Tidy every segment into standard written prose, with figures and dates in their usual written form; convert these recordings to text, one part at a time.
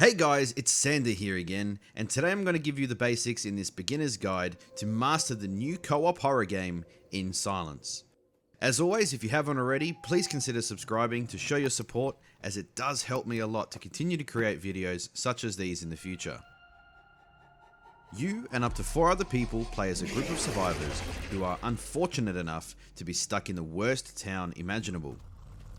Hey guys, itsSANDR here again, and today I'm going to give you the basics in this beginner's guide to master the new co-op horror game, In Silence. As always, if you haven't already, please consider subscribing to show your support, as it does help me a lot to continue to create videos such as these in the future. You and up to 4 other people play as a group of survivors who are unfortunate enough to be stuck in the worst town imaginable.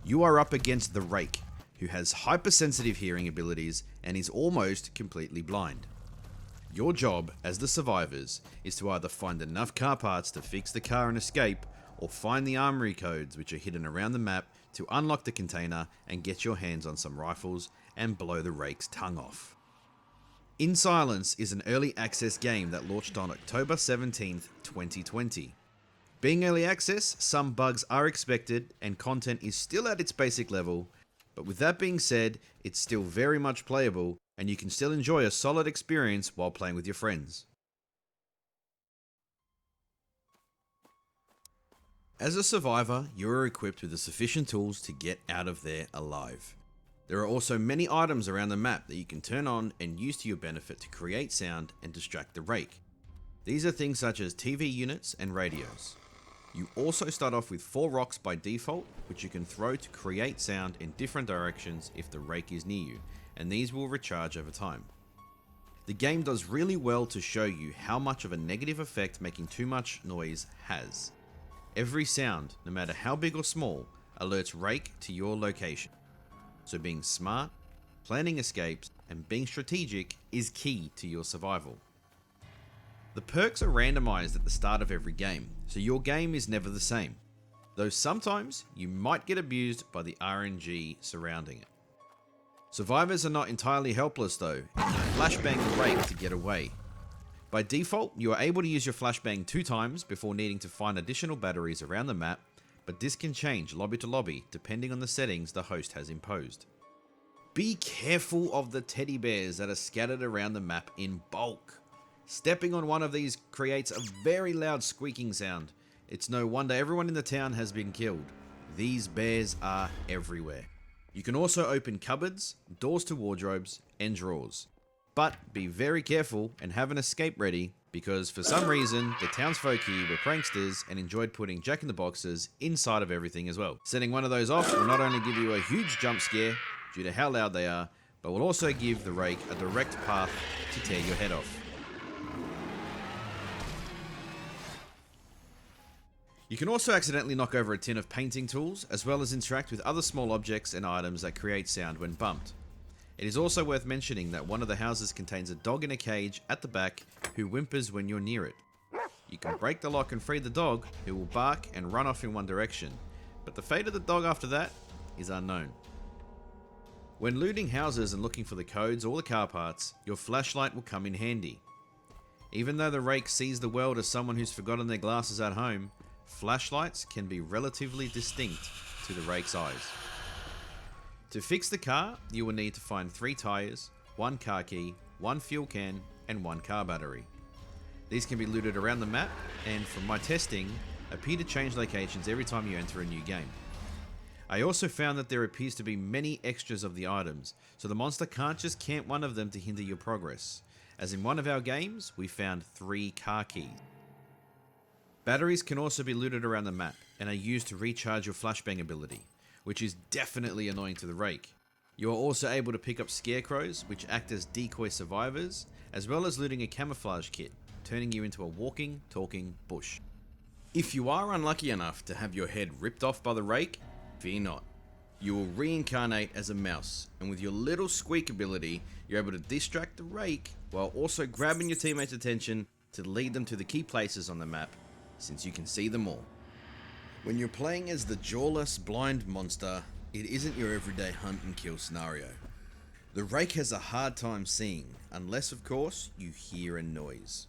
You are up against the Rake, who has hypersensitive hearing abilities and is almost completely blind. Your job as the survivors is to either find enough car parts to fix the car and escape, or find the armory codes which are hidden around the map to unlock the container and get your hands on some rifles and blow the Rake's tongue off. In Silence is an early access game that launched on October 17th, 2020. Being early access, some bugs are expected and content is still at its basic level, but with that being said, it's still very much playable and you can still enjoy a solid experience while playing with your friends. As a survivor, you are equipped with the sufficient tools to get out of there alive. There are also many items around the map that you can turn on and use to your benefit to create sound and distract the Rake. These are things such as TV units and radios. You also start off with 4 rocks by default, which you can throw to create sound in different directions if the Rake is near you, and these will recharge over time. The game does really well to show you how much of a negative effect making too much noise has. Every sound, no matter how big or small, alerts Rake to your location. So being smart, planning escapes, and being strategic is key to your survival. The perks are randomized at the start of every game, so your game is never the same, though sometimes you might get abused by the RNG surrounding it. Survivors are not entirely helpless though, and you flashbang the Rake to get away. By default, you are able to use your flashbang 2 times before needing to find additional batteries around the map, but this can change lobby to lobby depending on the settings the host has imposed. Be careful of the teddy bears that are scattered around the map in bulk. Stepping on one of these creates a very loud squeaking sound. It's no wonder everyone in the town has been killed. These bears are everywhere. You can also open cupboards, doors to wardrobes, and drawers. But be very careful and have an escape ready, because for some reason the townsfolk here were pranksters and enjoyed putting jack-in-the-boxes inside of everything as well. Setting one of those off will not only give you a huge jump scare due to how loud they are, but will also give the Rake a direct path to tear your head off. You can also accidentally knock over a tin of painting tools, as well as interact with other small objects and items that create sound when bumped. It is also worth mentioning that one of the houses contains a dog in a cage at the back who whimpers when you're near it. You can break the lock and free the dog, who will bark and run off in one direction, but the fate of the dog after that is unknown. When looting houses and looking for the codes or the car parts, your flashlight will come in handy. Even though the Rake sees the world as someone who's forgotten their glasses at home, flashlights can be relatively distinct to the Rake's eyes. To fix the car, you will need to find 3 tyres, 1 car key, 1 fuel can, and 1 car battery. These can be looted around the map, and from my testing, appear to change locations every time you enter a new game. I also found that there appears to be many extras of the items, so the monster can't just camp one of them to hinder your progress, as in one of our games, we found 3 car keys. Batteries can also be looted around the map and are used to recharge your flashbang ability, which is definitely annoying to the Rake. You are also able to pick up scarecrows, which act as decoy survivors, as well as looting a camouflage kit, turning you into a walking, talking bush. If you are unlucky enough to have your head ripped off by the Rake, fear not. You will reincarnate as a mouse, and with your little squeak ability, you're able to distract the Rake while also grabbing your teammates' attention to lead them to the key places on the map, since you can see them all. When you're playing as the jawless blind monster, it isn't your everyday hunt and kill scenario. The Rake has a hard time seeing, unless of course you hear a noise.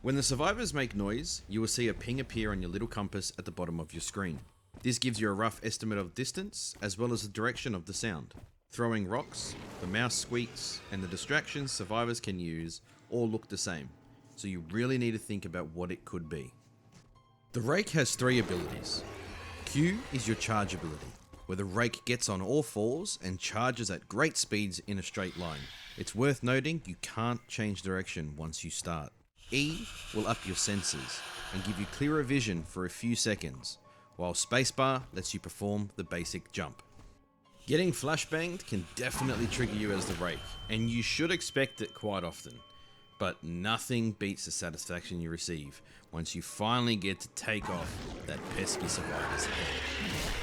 When the survivors make noise, you will see a ping appear on your little compass at the bottom of your screen. This gives you a rough estimate of distance, as well as the direction of the sound. Throwing rocks, the mouse squeaks, and the distractions survivors can use all look the same, so you really need to think about what it could be. The Rake has 3 abilities. Q is your charge ability, where the Rake gets on all fours and charges at great speeds in a straight line, It's worth noting you can't change direction once you start. E will up your senses and give you clearer vision for a few seconds, while spacebar lets you perform the basic jump. Getting flashbanged can definitely trigger you as the rake, and you should expect it quite often. But nothing beats the satisfaction you receive once you finally get to take off that pesky survivor's head.